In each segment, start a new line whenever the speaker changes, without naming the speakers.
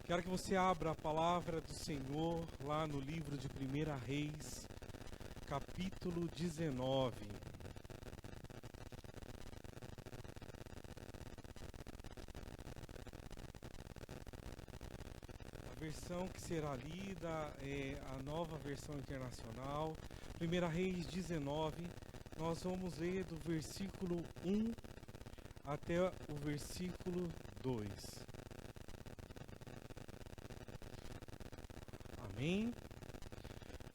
Quero que você abra a palavra do Senhor lá no livro de 1 Reis, capítulo 19. A versão que será lida é a nova versão internacional. 1 Reis 19, nós vamos ler do versículo 1 até o versículo 2. Amém?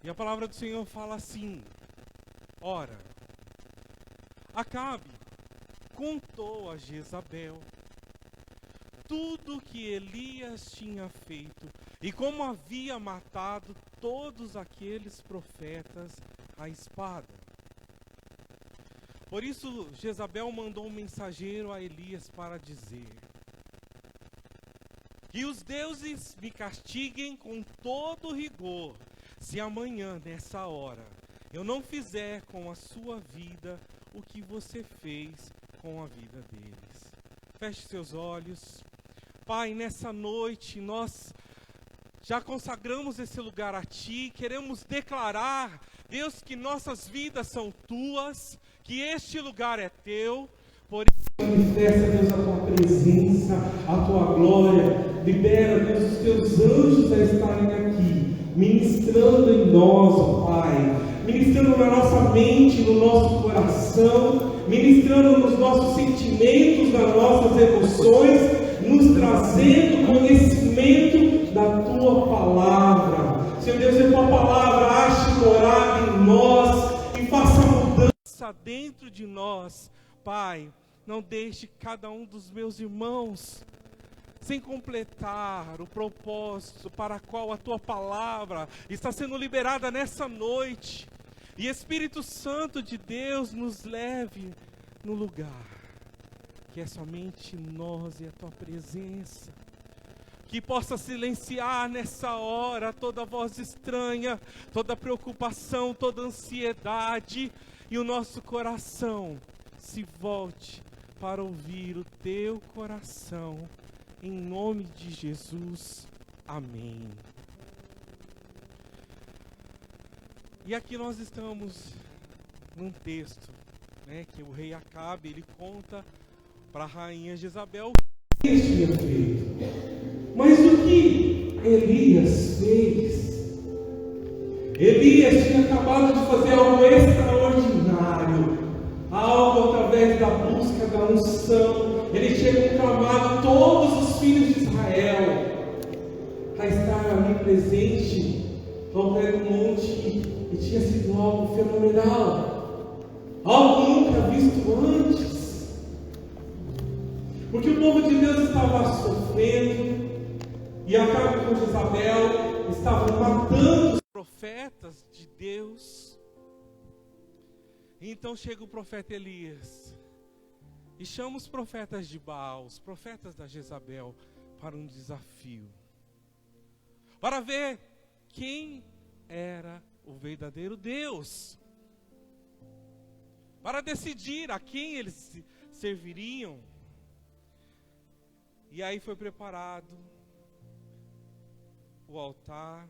E a palavra do Senhor fala assim: Ora, Acabe contou a Jezabel tudo o que Elias tinha feito e como havia matado todos aqueles profetas à espada. Por isso Jezabel mandou um mensageiro a Elias para dizer: que os deuses me castiguem com todo rigor, se amanhã, nessa hora, eu não fizer com a sua vida o que você fez com a vida deles. Feche seus olhos. Pai, nessa noite nós já consagramos esse lugar a Ti, queremos declarar, Deus, que nossas vidas são Tuas, que este lugar é Teu. Por isso, manifesta, Deus, a Tua presença, a Tua glória. Libera, Deus, os Teus anjos a estarem aqui, ministrando em nós, ó Pai, ministrando na nossa mente, no nosso coração, ministrando nos nossos sentimentos, nas nossas emoções, nos trazendo conhecimento da Tua palavra. Senhor Deus, que a Tua palavra ache morada em nós e faça mudança dentro de nós. Pai, não deixe cada um dos meus irmãos sem completar o propósito para qual a Tua palavra está sendo liberada nessa noite. E Espírito Santo de Deus nos leve no lugar que é somente nós e a Tua presença. Que possa silenciar nessa hora toda voz estranha, toda preocupação, toda ansiedade, e o nosso coração se volte para ouvir o Teu coração. Em nome de Jesus, amém. E aqui nós estamos num texto, que o rei Acabe, ele conta para a rainha Jezabel o que Elias tinha feito. Mas o que Elias fez? Elias tinha acabado de fazer algo extraordinário, algo através da busca da unção. Ele tinha conclamado todos os filhos de Israel a estar ali presente ao pé do monte, e tinha sido algo fenomenal, algo nunca visto antes, porque o povo de Deus estava sofrendo, e Acabe com Jezabel estavam matando os profetas de Deus. Então chega o profeta Elias e chama os profetas de Baal, os profetas da Jezabel, para um desafio, para ver quem era o verdadeiro Deus, para decidir a quem eles serviriam. E aí foi preparado o altar,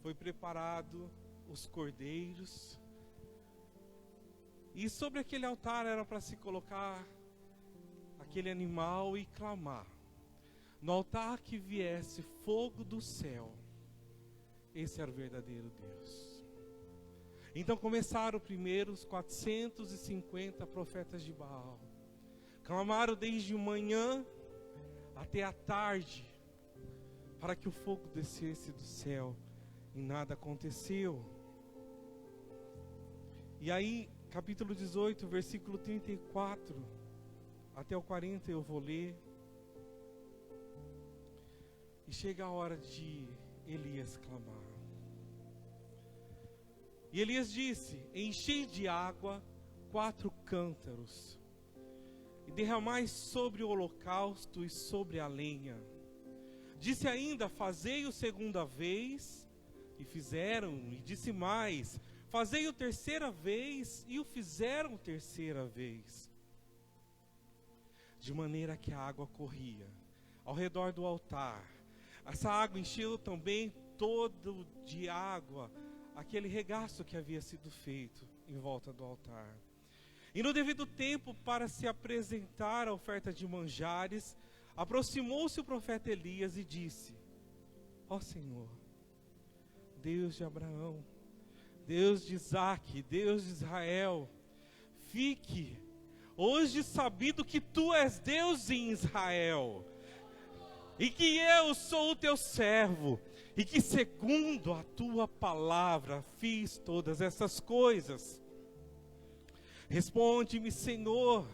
foi preparado os cordeiros, e sobre aquele altar era para se colocar aquele animal e clamar: no altar que viesse fogo do céu. Esse era o verdadeiro Deus. Então começaram primeiro os 450 profetas de Baal. Clamaram desde manhã até a tarde para que o fogo descesse do céu, e nada aconteceu. E aí, capítulo 18, versículo 34 até o 40 eu vou ler. E chega a hora de Elias clamar. E Elias disse: enchei de água 4 cântaros, e derramai sobre o holocausto e sobre a lenha. Disse ainda: fazei-o segunda vez, e fizeram. E disse mais: fazei-o terceira vez, e o fizeram terceira vez. De maneira que a água corria ao redor do altar, Essa água encheu também todo de água aquele regaço que havia sido feito em volta do altar. E no devido tempo, para se apresentar a oferta de manjares, aproximou-se o profeta Elias e disse: ó Senhor, Deus de Abraão, Deus de Isaque, Deus de Israel, fique hoje sabido que tu és Deus em Israel, e que eu sou o teu servo, e que segundo a tua palavra fiz todas essas coisas. Responde-me, Senhor,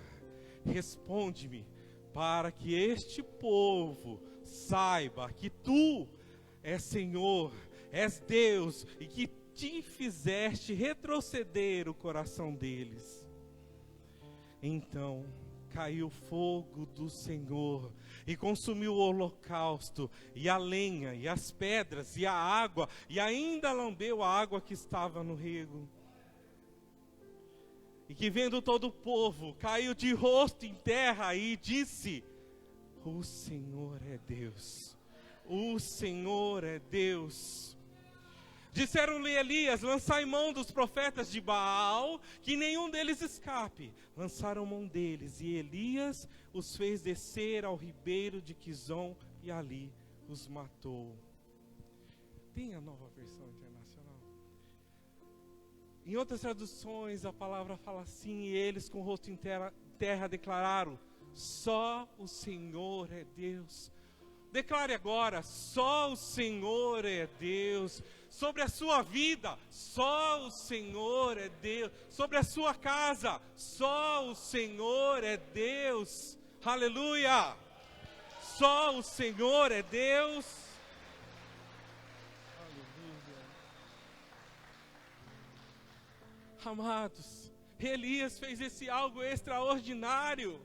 responde-me, para que este povo saiba que tu és Senhor, és Deus, e que te fizeste retroceder o coração deles. Então caiu fogo do Senhor e consumiu o holocausto, e a lenha, e as pedras, e a água, e ainda lambeu a água que estava no rego. E que vendo todo o povo, caiu de rosto em terra e disse: o Senhor é Deus, o Senhor é Deus. Disseram-lhe Elias: lançai mão dos profetas de Baal, que nenhum deles escape. Lançaram mão deles, e Elias os fez descer ao ribeiro de Quizom, e ali os matou. Tem a Nova Versão Internacional. Em outras traduções, a palavra fala assim: e eles com o rosto em terra declararam: só o Senhor é Deus. Declare agora: só o Senhor é Deus. Sobre a sua vida, só o Senhor é Deus. Sobre a sua casa, só o Senhor é Deus. Aleluia! Só o Senhor é Deus. Aleluia. Amados, Elias fez esse algo extraordinário.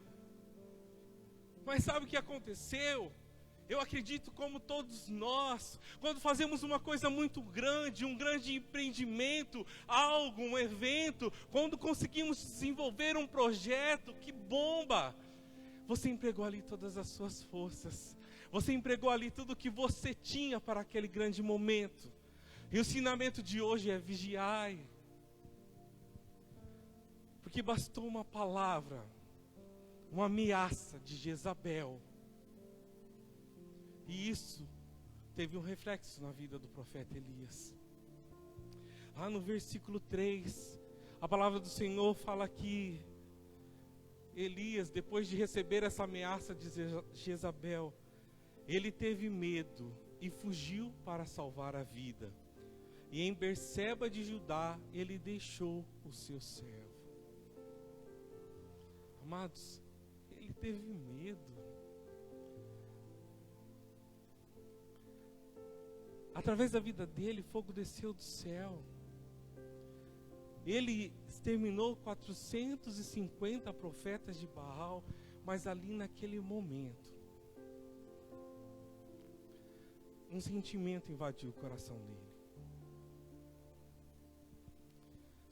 Mas sabe o que aconteceu? Eu acredito, como todos nós, quando fazemos uma coisa muito grande, um grande empreendimento, algo, um evento, quando conseguimos desenvolver um projeto que bomba, você empregou ali todas as suas forças, você empregou ali tudo que você tinha para aquele grande momento. E o ensinamento de hoje é: vigiai, porque bastou uma palavra, uma ameaça de Jezabel, e isso teve um reflexo na vida do profeta Elias. Lá no versículo 3, a palavra do Senhor fala que Elias, depois de receber essa ameaça de Jezabel, ele teve medo e fugiu para salvar a vida. E em Berseba de Judá, ele deixou o seu servo. Amados, ele teve medo. Através da vida dele, fogo desceu do céu. Ele exterminou 450 profetas de Baal, mas ali naquele momento, um sentimento invadiu o coração dele.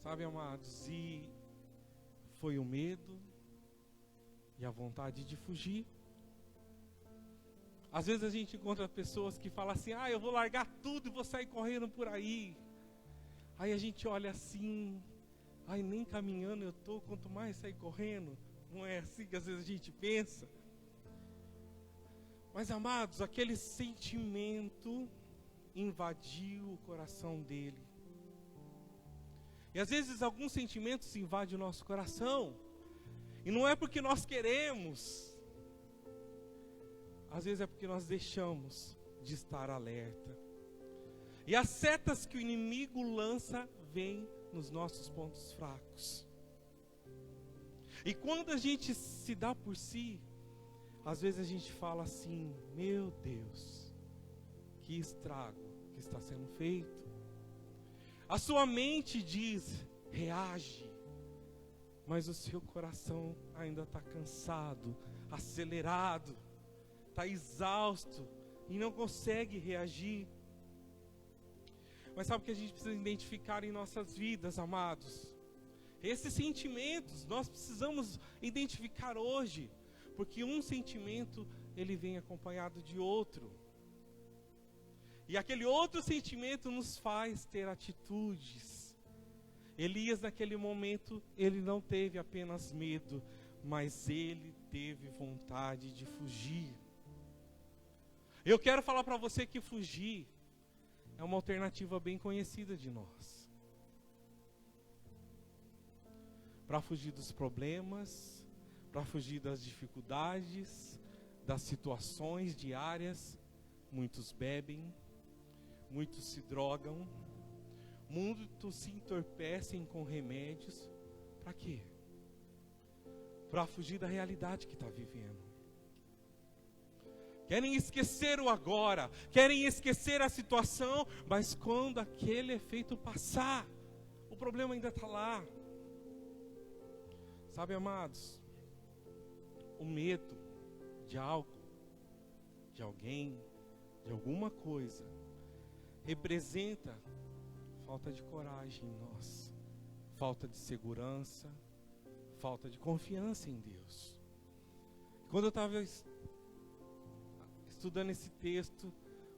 Sabe, amados, e foi o medo e a vontade de fugir. Às vezes a gente encontra pessoas que falam assim: eu vou largar tudo e vou sair correndo por aí. Aí a gente olha assim: nem caminhando eu estou, quanto mais sair correndo. Não é assim que às vezes a gente pensa? Mas, amados, aquele sentimento invadiu o coração dele. E às vezes alguns sentimentos invadem o nosso coração, e não é porque nós queremos. Às vezes é porque nós deixamos de estar alerta. E as setas que o inimigo lança vêm nos nossos pontos fracos. E quando a gente se dá por si, às vezes a gente fala assim: meu Deus, que estrago que está sendo feito. A sua mente diz: reage. Mas o seu coração ainda está cansado, acelerado, está exausto e não consegue reagir. Mas sabe o que a gente precisa identificar em nossas vidas, amados? Esses sentimentos nós precisamos identificar hoje, porque um sentimento ele vem acompanhado de outro. E aquele outro sentimento nos faz ter atitudes. Elias, naquele momento, ele não teve apenas medo, mas ele teve vontade de fugir. Eu quero falar para você que fugir é uma alternativa bem conhecida de nós. Para fugir dos problemas, para fugir das dificuldades, das situações diárias, muitos bebem, muitos se drogam, muitos se entorpecem com remédios. Para quê? Para fugir da realidade que está vivendo. Querem esquecer o agora, querem esquecer a situação, mas quando aquele efeito passar, o problema ainda está lá. Sabe, amados, o medo de algo, de alguém, de alguma coisa, representa falta de coragem em nós, falta de segurança, falta de confiança em Deus. Quando eu estava estudando esse texto,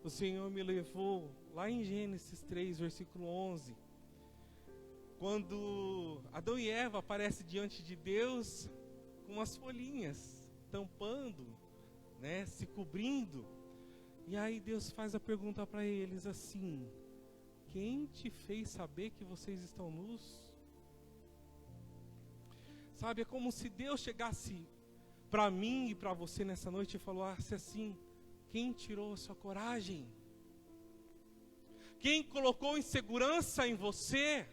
o Senhor me levou lá em Gênesis 3, versículo 11, quando Adão e Eva aparecem diante de Deus com umas folhinhas, tampando, né, se cobrindo. E aí Deus faz a pergunta para eles assim: quem te fez saber que vocês estão nus? Sabe, é como se Deus chegasse para mim e para você nessa noite e falasse assim: quem tirou a sua coragem? Quem colocou insegurança em você?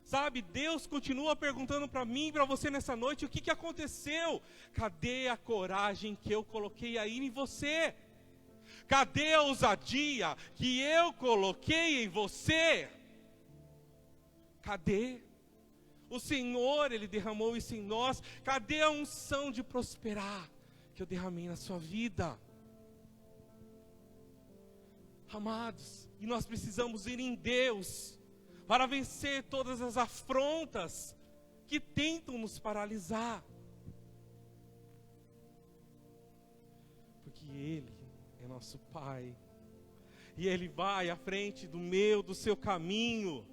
Sabe, Deus continua perguntando para mim e para você nessa noite: o que aconteceu? Cadê a coragem que eu coloquei aí em você? Cadê a ousadia que eu coloquei em você? Cadê? O Senhor, Ele derramou isso em nós. Cadê a unção de prosperar que eu derramei na sua vida? Amados, e nós precisamos ir em Deus para vencer todas as afrontas que tentam nos paralisar. Porque Ele é nosso Pai. E Ele vai à frente do seu caminho.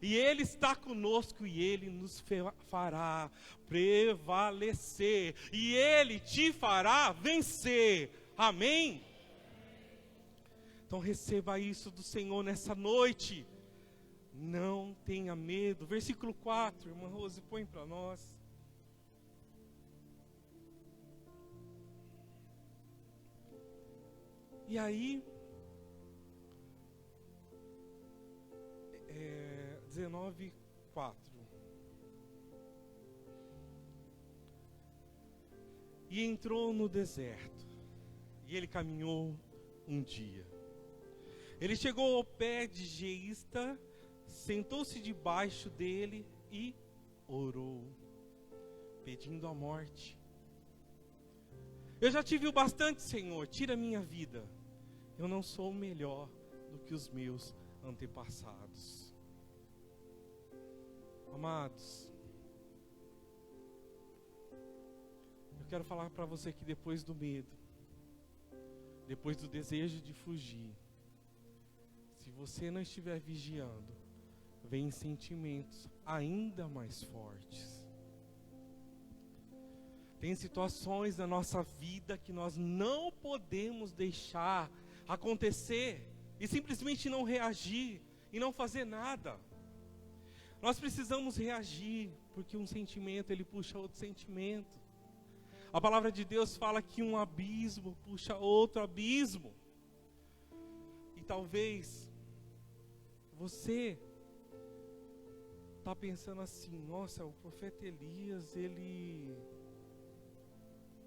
E Ele está conosco e Ele nos fará prevalecer. E Ele te fará vencer. Amém? Então receba isso do Senhor nessa noite. Não tenha medo. Versículo 4, irmã Rose, põe para nós. E aí, 19:4. E entrou no deserto, e ele caminhou um dia. Ele chegou ao pé de Geísta, sentou-se debaixo dele e orou, pedindo a morte. Eu já tive o bastante, Senhor, tira a minha vida. Eu não sou melhor do que os meus antepassados. Amados, eu quero falar para você que depois do medo, depois do desejo de fugir, se você não estiver vigiando, vem sentimentos ainda mais fortes. Tem situações na nossa vida que nós não podemos deixar acontecer e simplesmente não reagir e não fazer nada. Nós precisamos reagir, porque um sentimento ele puxa outro sentimento. A palavra de Deus fala que um abismo puxa outro abismo. E talvez você está pensando assim: nossa, o profeta Elias, ele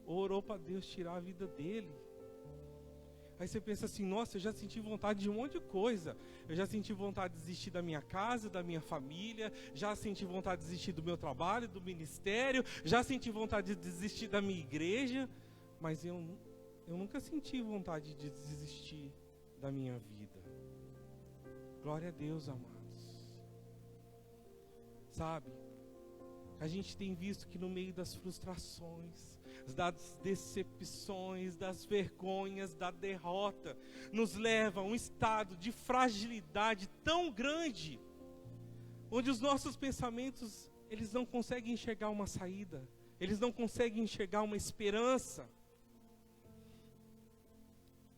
orou para Deus tirar a vida dele. Aí você pensa assim: nossa, eu já senti vontade de um monte de coisa. Eu já senti vontade de desistir da minha casa, da minha família. Já senti vontade de desistir do meu trabalho, do ministério. Já senti vontade de desistir da minha igreja. Mas eu nunca senti vontade de desistir da minha vida. Glória a Deus, amados. Sabe, A gente tem visto que no meio das frustrações, das decepções, das vergonhas, da derrota, nos leva a um estado de fragilidade tão grande, onde os nossos pensamentos, eles não conseguem enxergar uma saída, eles não conseguem enxergar uma esperança.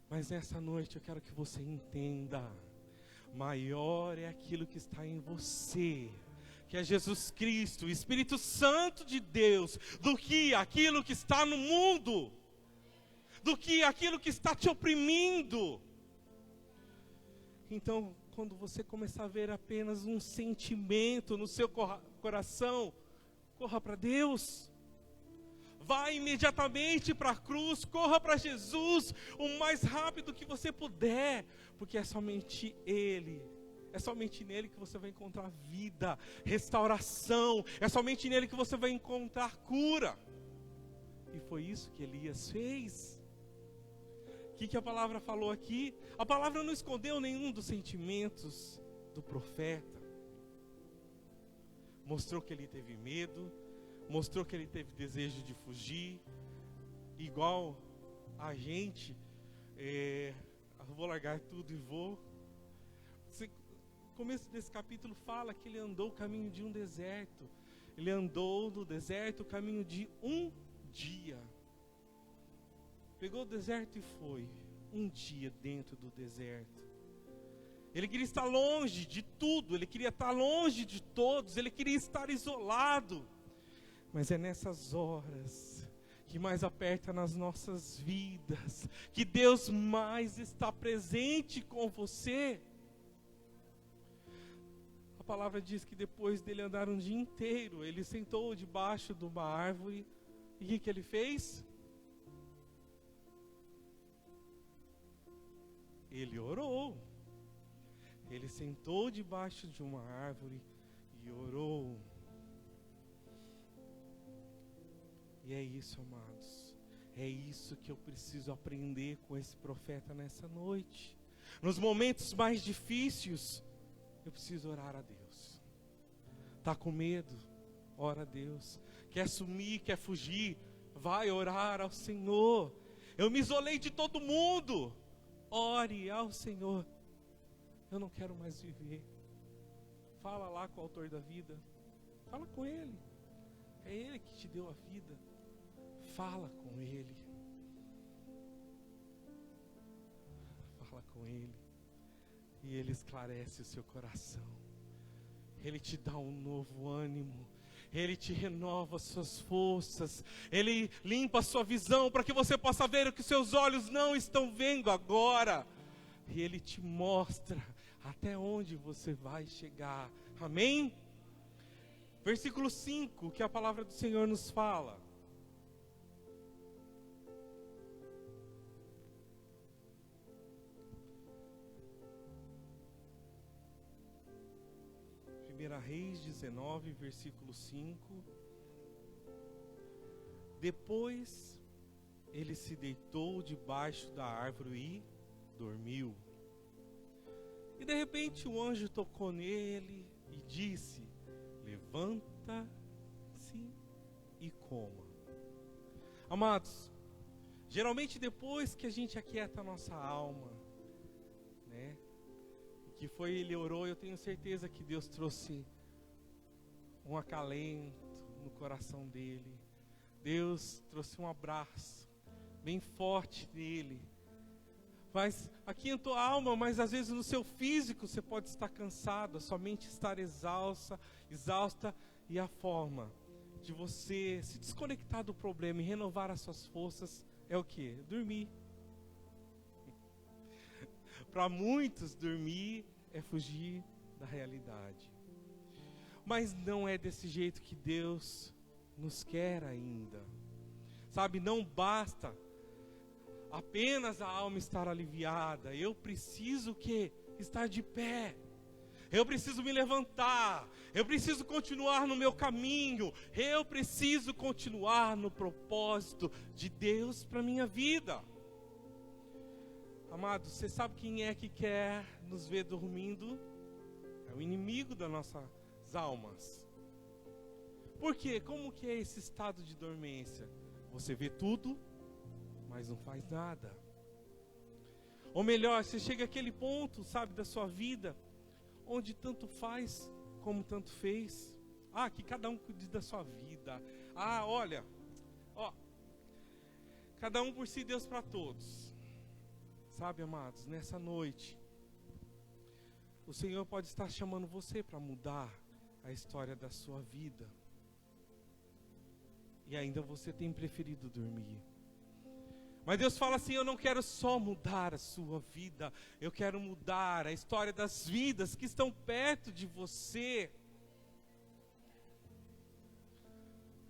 Mas nessa noite eu quero que você entenda, maior é aquilo que está em você, que é Jesus Cristo, o Espírito Santo de Deus, do que aquilo que está no mundo, do que aquilo que está te oprimindo. Então, quando você começar a ver apenas um sentimento no seu coração, corra para Deus. Vá imediatamente para a cruz, corra para Jesus o mais rápido que você puder, porque é somente Ele, é somente nele que você vai encontrar vida, restauração, é somente nele que você vai encontrar cura. E foi isso que Elias fez. O que a palavra falou aqui? A palavra não escondeu nenhum dos sentimentos do profeta. Mostrou que ele teve medo, mostrou que ele teve desejo de fugir, igual a gente, vou largar tudo e vou. O começo desse capítulo fala que ele andou o caminho de um deserto. Ele andou no deserto o caminho de um dia. Pegou o deserto e foi. Um dia dentro do deserto. Ele queria estar longe de tudo, ele queria estar longe de todos, ele queria estar isolado. Mas é nessas horas que mais aperta nas nossas vidas, que Deus mais está presente com você. A palavra diz que depois dele andar um dia inteiro, ele sentou debaixo de uma árvore, e o que ele fez? Ele orou. Ele sentou debaixo de uma árvore e orou. E é isso, amados. É isso que eu preciso aprender com esse profeta nessa noite. Nos momentos mais difíceis, eu preciso orar a Deus. Está com medo? Ora a Deus. Quer sumir, quer fugir? Vai orar ao Senhor. Eu me isolei de todo mundo. Ore ao Senhor. Eu não quero mais viver. Fala lá com o autor da vida. Fala com Ele. É Ele que te deu a vida. Fala com Ele. Fala com Ele. E Ele esclarece o seu coração. Ele te dá um novo ânimo. Ele te renova as suas forças. Ele limpa a sua visão para que você possa ver o que seus olhos não estão vendo agora. E Ele te mostra até onde você vai chegar. Amém? Versículo 5, que a palavra do Senhor nos fala. Reis 19, versículo 5. Depois ele se deitou debaixo da árvore e dormiu. E de repente o anjo tocou nele e disse: levanta-se e coma. Amados, geralmente depois que a gente aquieta a nossa alma, né? Que foi, ele orou, eu tenho certeza que Deus trouxe um acalento no coração dele. Deus trouxe um abraço bem forte nele. Mas aquietou a alma, mas às vezes no seu físico você pode estar cansado, somente estar exausta, e a forma de você se desconectar do problema e renovar as suas forças é o quê? Dormir. Para muitos, dormir é fugir da realidade. Mas não é desse jeito que Deus nos quer ainda. Sabe, não basta apenas a alma estar aliviada. Eu preciso estar de pé. Eu preciso me levantar. Eu preciso continuar no meu caminho. Eu preciso continuar no propósito de Deus para a minha vida. Amados, você sabe quem é que quer nos ver dormindo? É o inimigo das nossas almas. Por quê? Como que é esse estado de dormência? Você vê tudo, mas não faz nada. Ou melhor, você chega àquele ponto, sabe, da sua vida, onde tanto faz como tanto fez. Que cada um cuide da sua vida. Olha, cada um por si, Deus para todos. Sabe, amados, nessa noite, o Senhor pode estar chamando você para mudar a história da sua vida. E ainda você tem preferido dormir. Mas Deus fala assim: eu não quero só mudar a sua vida, eu quero mudar a história das vidas que estão perto de você.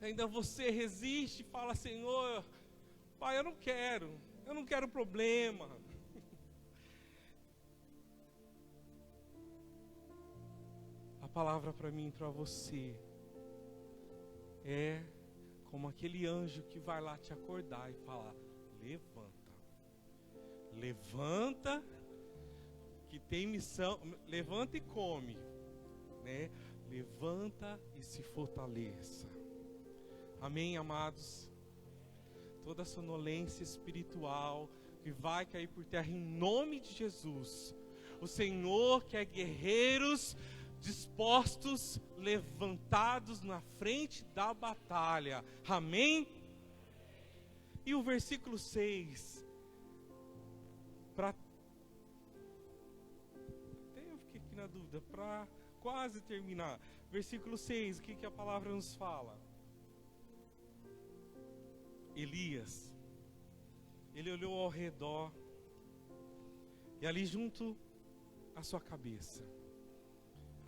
Ainda você resiste e fala: Senhor, Pai, eu não quero problema. A palavra para mim e para você é como aquele anjo que vai lá te acordar e falar: levanta, que tem missão, levanta e come, né? Levanta e se fortaleça. Amém, amados? Toda sonolência espiritual que vai cair por terra em nome de Jesus. O Senhor quer guerreiros dispostos, levantados na frente da batalha. Amém? E o versículo 6, até eu fiquei aqui na dúvida, para quase terminar. Versículo 6, o que a palavra nos fala? Elias, ele olhou ao redor, e ali junto à sua cabeça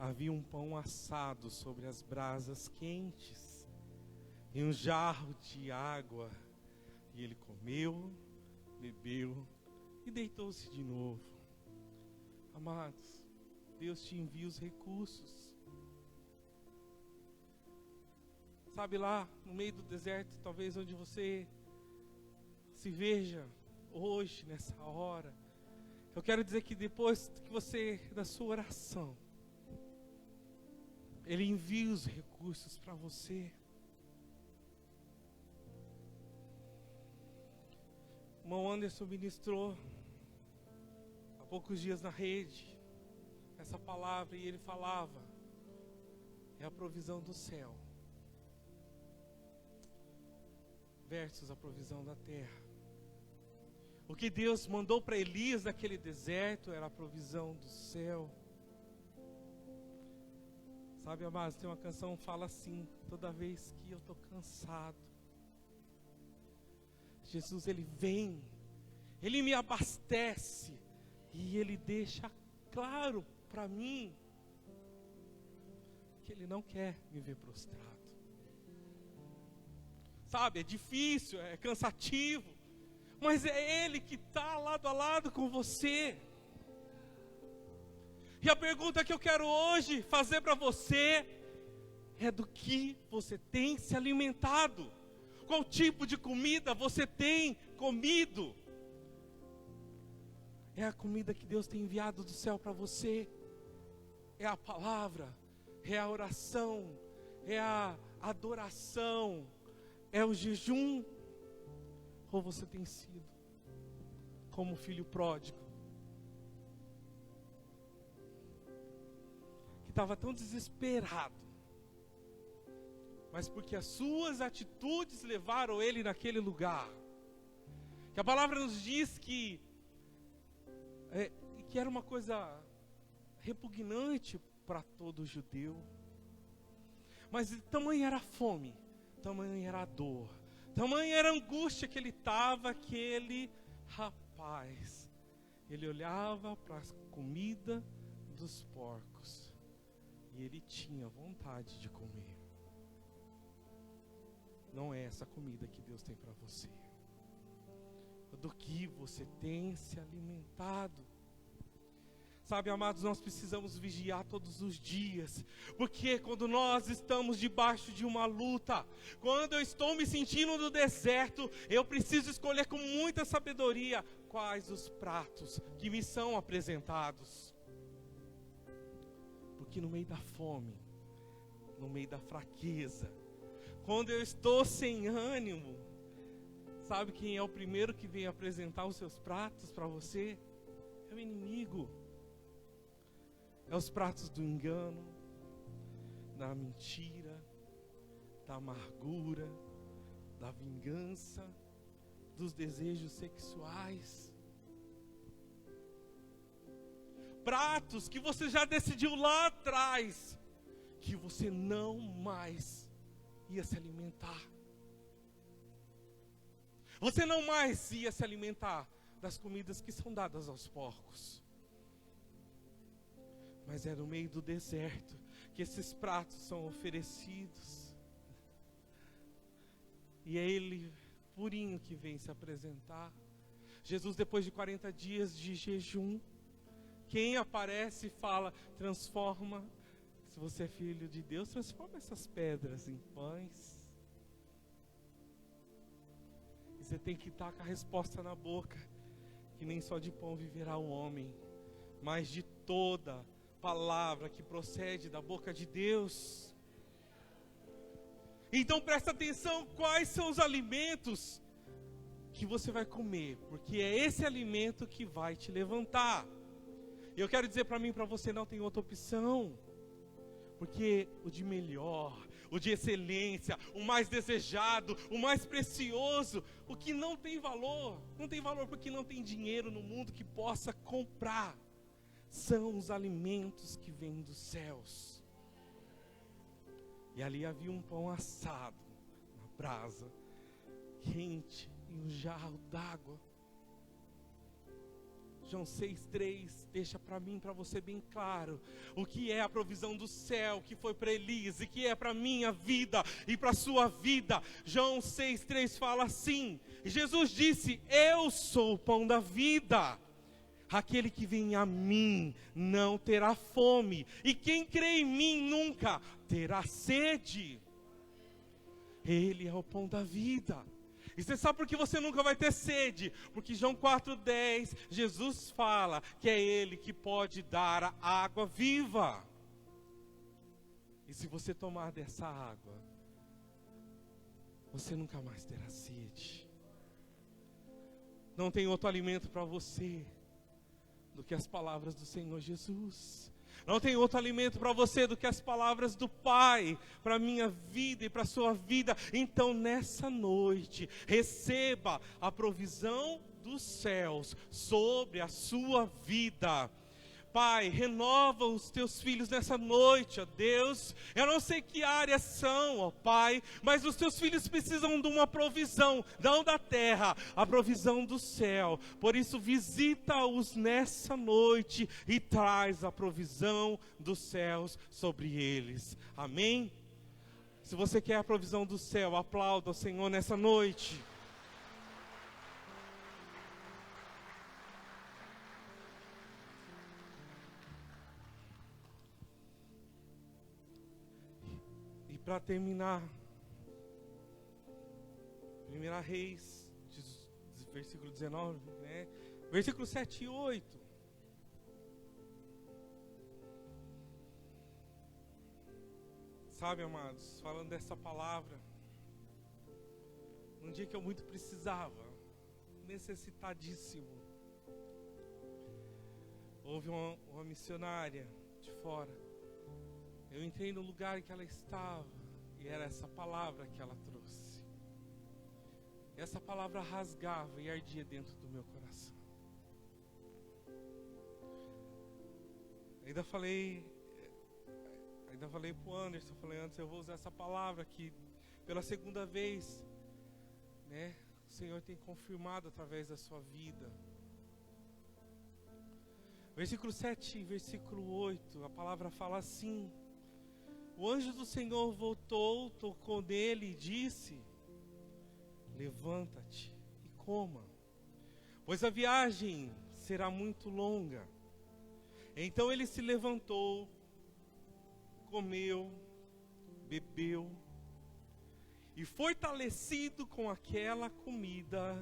havia um pão assado sobre as brasas quentes e um jarro de água. E ele comeu, bebeu e deitou-se de novo. Amados, Deus te envia os recursos. Sabe, lá no meio do deserto, talvez onde você se veja hoje, nessa hora, eu quero dizer que depois que você, da sua oração, Ele envia os recursos para você. O irmão Anderson ministrou há poucos dias na rede essa palavra, e ele falava: é a provisão do céu versus a provisão da terra. O que Deus mandou para Elias naquele deserto era a provisão do céu. Sabe, amados, tem uma canção que fala assim: toda vez que eu estou cansado, Jesus, Ele vem, Ele me abastece, e Ele deixa claro para mim que Ele não quer me ver prostrado. Sabe, é difícil, é cansativo, mas é Ele que está lado a lado com você. E a pergunta que eu quero hoje fazer para você é: do que você tem se alimentado? Qual tipo de comida você tem comido? É a comida que Deus tem enviado do céu para você? É a palavra? É a oração? É a adoração? É o jejum? Ou você tem sido como o filho pródigo, que estava tão desesperado, mas porque as suas atitudes levaram ele naquele lugar? Que a palavra nos diz que era uma coisa repugnante para todo judeu. Mas tamanha era a fome, tamanha era a dor, tamanha era a angústia que ele estava, aquele rapaz. Ele olhava para a comida dos porcos e ele tinha vontade de comer. Não é essa comida que Deus tem para você. Do que você tem se alimentado? Sabe, amados, nós precisamos vigiar todos os dias, porque quando nós estamos debaixo de uma luta, quando eu estou me sentindo no deserto, eu preciso escolher com muita sabedoria quais os pratos que me são apresentados. Porque no meio da fome, no meio da fraqueza, Quando eu estou sem ânimo, sabe quem é o primeiro que vem apresentar os seus pratos para você? É o inimigo. É os pratos do engano, da mentira, da amargura, da vingança, dos desejos sexuais. Pratos que você já decidiu lá atrás que você não mais ia se alimentar. Você não mais ia se alimentar das comidas que são dadas aos porcos. Mas é no meio do deserto que esses pratos são oferecidos. E é Ele purinho que vem se apresentar. Jesus, depois de 40 dias de jejum, quem aparece e fala, transforma, se você é filho de Deus, transforma essas pedras em pães. E você tem que estar com a resposta na boca, que nem só de pão viverá o homem, mas de toda palavra que procede da boca de Deus. Então presta atenção quais são os alimentos que você vai comer, porque é esse alimento que vai te levantar. E eu quero dizer para mim e para você, não tem outra opção, porque o de melhor, o de excelência, o mais desejado, o mais precioso, o que não tem valor porque não tem dinheiro no mundo que possa comprar, são os alimentos que vêm dos céus. E ali havia um pão assado na brasa, quente, em um jarro d'água. João 6,3 deixa para mim, para você bem claro o que é a provisão do céu, que foi para Elias e que é para minha vida e para a sua vida. João 6,3 fala assim: Jesus disse, eu sou o pão da vida. Aquele que vem a mim não terá fome, e quem crê em mim nunca terá sede. Ele é o pão da vida. E você sabe por que você nunca vai ter sede? Porque João 4,10, Jesus fala que é Ele que pode dar a água viva. E se você tomar dessa água, você nunca mais terá sede. Não tem outro alimento para você do que as palavras do Senhor Jesus. Não tem outro alimento para você do que as palavras do Pai, para a minha vida e para a sua vida. Então nessa noite, receba a provisão dos céus sobre a sua vida. Pai, renova os teus filhos nessa noite, ó Deus. Eu não sei que áreas são, ó Pai, mas os teus filhos precisam de uma provisão, não da terra, a provisão do céu. Por isso visita-os nessa noite e traz a provisão dos céus sobre eles. Amém? Se você quer a provisão do céu, aplauda o Senhor nessa noite. Para terminar, 1 Reis, versículo 19, né? Versículo 7 e 8. Sabe, amados, falando dessa palavra, num dia que eu muito precisava, necessitadíssimo, houve uma missionária de fora. Eu entrei no lugar que ela estava e era essa palavra que ela trouxe. E essa palavra rasgava e ardia dentro do meu coração. Ainda falei pro Anderson, falei antes, eu vou usar essa palavra que pela segunda vez, né, o Senhor tem confirmado através da sua vida. Versículo 7 e versículo 8, a palavra fala assim: o anjo do Senhor voltou, tocou nele e disse: levanta-te e coma, pois a viagem será muito longa. Então ele se levantou, comeu, bebeu, e fortalecido com aquela comida,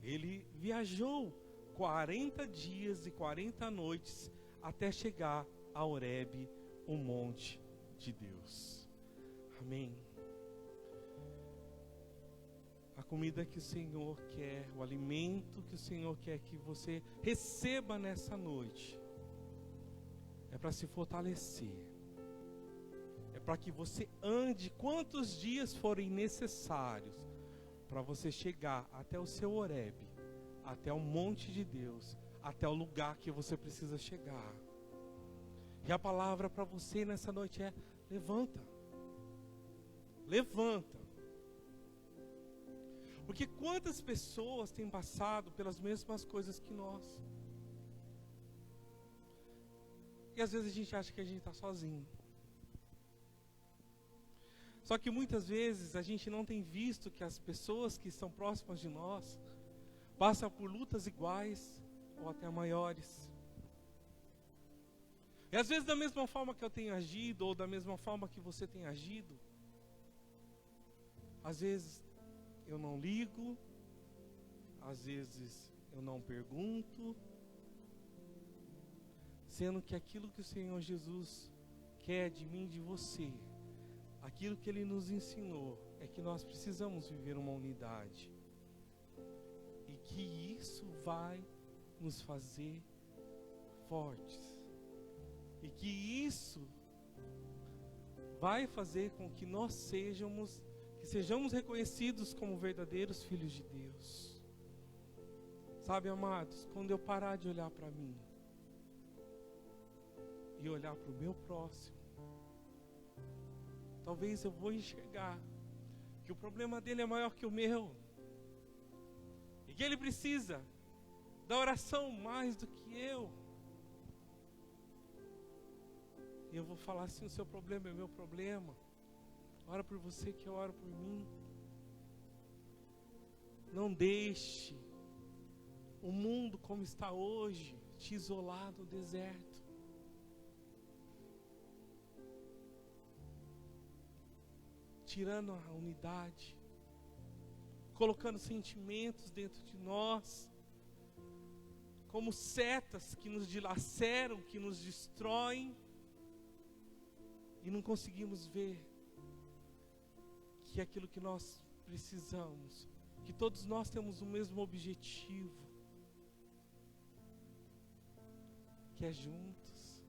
ele viajou 40 dias e 40 noites até chegar a Horebe, o monte de Deus. Amém. A comida que o Senhor quer, o alimento que o Senhor quer que você receba nessa noite, é para se fortalecer. É para que você ande quantos dias forem necessários para você chegar até o seu Horebe, até o monte de Deus, até o lugar que você precisa chegar. E a palavra para você nessa noite é: levanta. Levanta. Porque quantas pessoas têm passado pelas mesmas coisas que nós? E às vezes a gente acha que a gente está sozinho. Só que muitas vezes a gente não tem visto que as pessoas que estão próximas de nós passam por lutas iguais ou até maiores. E às vezes da mesma forma que eu tenho agido, ou da mesma forma que você tem agido, às vezes eu não ligo, às vezes eu não pergunto, sendo que aquilo que o Senhor Jesus quer de mim e de você, aquilo que Ele nos ensinou, é que nós precisamos viver uma unidade. E que isso vai nos fazer fortes. E que isso vai fazer com que nós sejamos reconhecidos como verdadeiros filhos de Deus. Sabe, amados, quando eu parar de olhar para mim e olhar para o meu próximo, talvez eu vou enxergar que o problema dele é maior que o meu, e que ele precisa da oração mais do que eu. E eu vou falar assim: o seu problema é meu problema. Ora por você que eu oro por mim. Não deixe o mundo como está hoje te isolar no deserto. Tirando a unidade, colocando sentimentos dentro de nós, como setas que nos dilaceram, que nos destroem, e não conseguimos ver que aquilo que nós precisamos, que todos nós temos o mesmo objetivo, que é juntos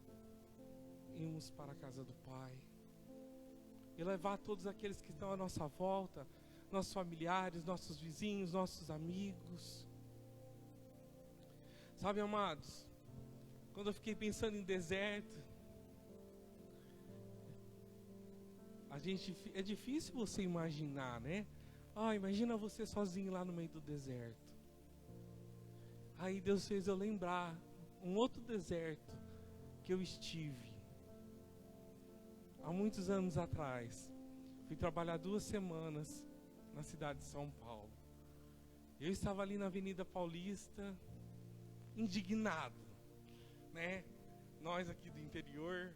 irmos para a casa do Pai e levar todos aqueles que estão à nossa volta, nossos familiares, nossos vizinhos, nossos amigos. Sabe, amados, quando eu fiquei pensando em deserto, é difícil você imaginar, né? Imagina você sozinho lá no meio do deserto. Aí Deus fez eu lembrar um outro deserto que eu estive há muitos anos atrás. Fui trabalhar 2 semanas na cidade de São Paulo. Eu estava ali na Avenida Paulista, indignado, né? Nós aqui do interior,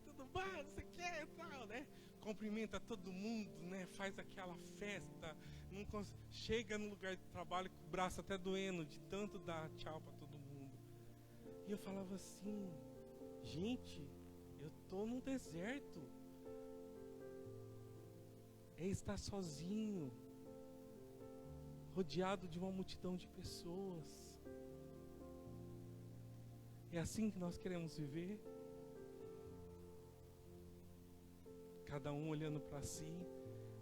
tudo bom, você quer e tal, né? Cumprimenta todo mundo, né? Faz aquela festa, chega no lugar de trabalho com o braço até doendo de tanto dar tchau para todo mundo. E eu falava assim: gente, eu tô num deserto. É estar sozinho, rodeado de uma multidão de pessoas. É assim que nós queremos viver? Cada um olhando para si.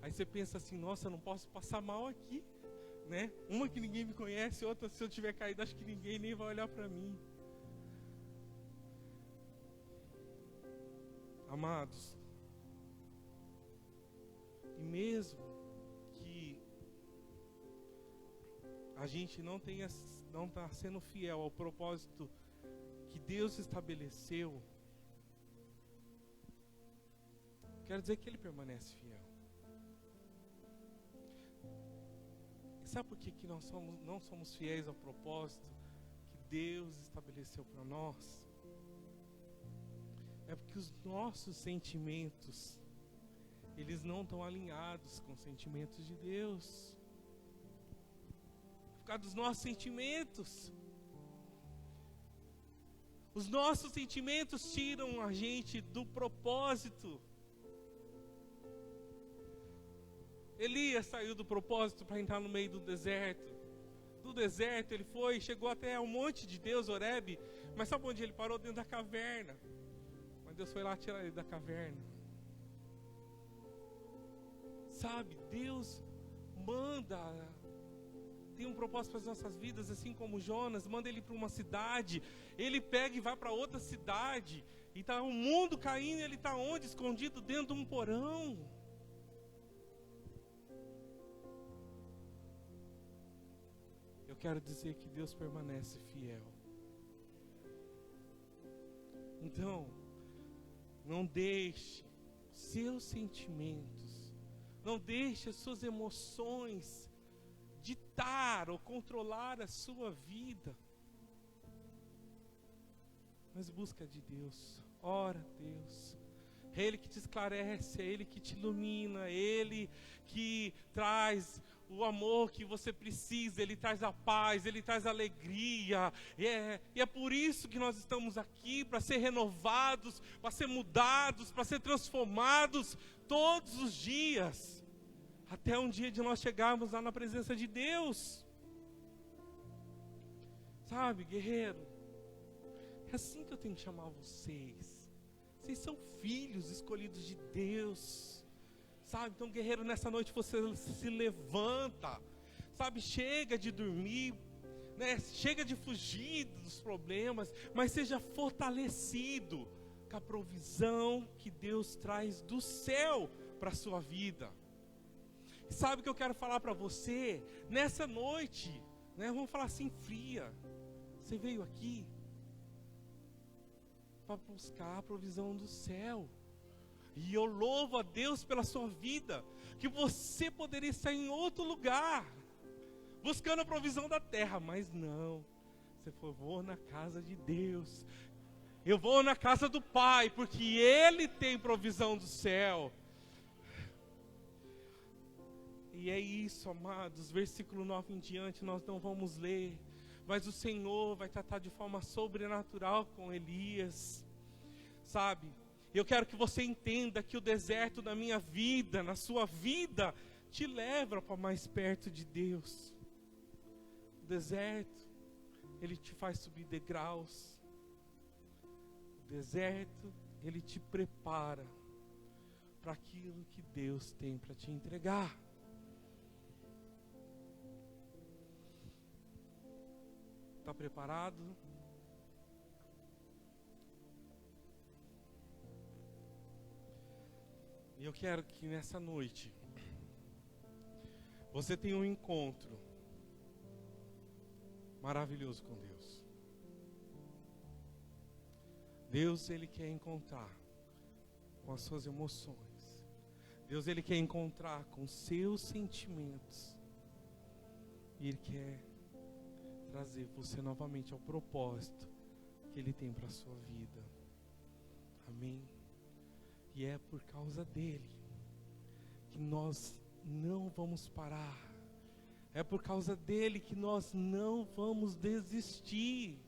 Aí você pensa assim: nossa, eu não posso passar mal aqui, né? Uma que ninguém me conhece, outra, se eu tiver caído, acho que ninguém nem vai olhar para mim. Amados, e mesmo que a gente não está sendo fiel ao propósito que Deus estabeleceu, quero dizer que Ele permanece fiel. E sabe por que nós não somos fiéis ao propósito que Deus estabeleceu para nós? É porque os nossos sentimentos, eles não estão alinhados com os sentimentos de Deus. Por causa dos nossos sentimentos. Os nossos sentimentos tiram a gente do propósito. Elias saiu do propósito para entrar no meio do deserto. Do deserto ele foi, chegou até ao monte de Deus, Horebe. Mas sabe onde ele parou? Dentro da caverna. Mas Deus foi lá tirar ele da caverna. Sabe, Deus manda, tem um propósito para as nossas vidas, assim como Jonas, manda ele para uma cidade, ele pega e vai para outra cidade, e está o mundo caindo, ele está onde? Escondido dentro de um porão. Eu quero dizer que Deus permanece fiel. Então, não deixe seus sentimentos, não deixe as suas emoções ditar ou controlar a sua vida. Mas busca de Deus, ora a Deus. É Ele que te esclarece, é Ele que te ilumina, é Ele que traz o amor que você precisa, Ele traz a paz, Ele traz a alegria. E é por isso que nós estamos aqui, para ser renovados, para ser mudados, para ser transformados todos os dias. Até um dia de nós chegarmos lá na presença de Deus. Sabe, guerreiro, é assim que eu tenho que chamar vocês. Vocês são filhos escolhidos de Deus. Sabe, então guerreiro, nessa noite você se levanta. Sabe, chega de dormir, né? Chega de fugir dos problemas, mas seja fortalecido com a provisão que Deus traz do céu para a sua vida. Sabe o que eu quero falar para você? Nessa noite, né, vamos falar assim, fria. Você veio aqui para buscar a provisão do céu. E eu louvo a Deus pela sua vida, que você poderia estar em outro lugar, buscando a provisão da terra, mas não. Você falou, vou na casa de Deus. Eu vou na casa do Pai, porque Ele tem provisão do céu. E é isso, amados, versículo 9 em diante nós não vamos ler, mas o Senhor vai tratar de forma sobrenatural com Elias, sabe? Eu quero que você entenda que o deserto da minha vida, na sua vida, te leva para mais perto de Deus. O deserto, ele te faz subir degraus. O deserto, ele te prepara para aquilo que Deus tem para te entregar. Está preparado? E eu quero que nessa noite você tenha um encontro maravilhoso com Deus. Deus, Ele quer encontrar com as suas emoções. Deus, Ele quer encontrar com os seus sentimentos. E Ele quer trazer você novamente ao propósito que Ele tem para a sua vida. Amém? E é por causa dEle que nós não vamos parar. É por causa dEle que nós não vamos desistir.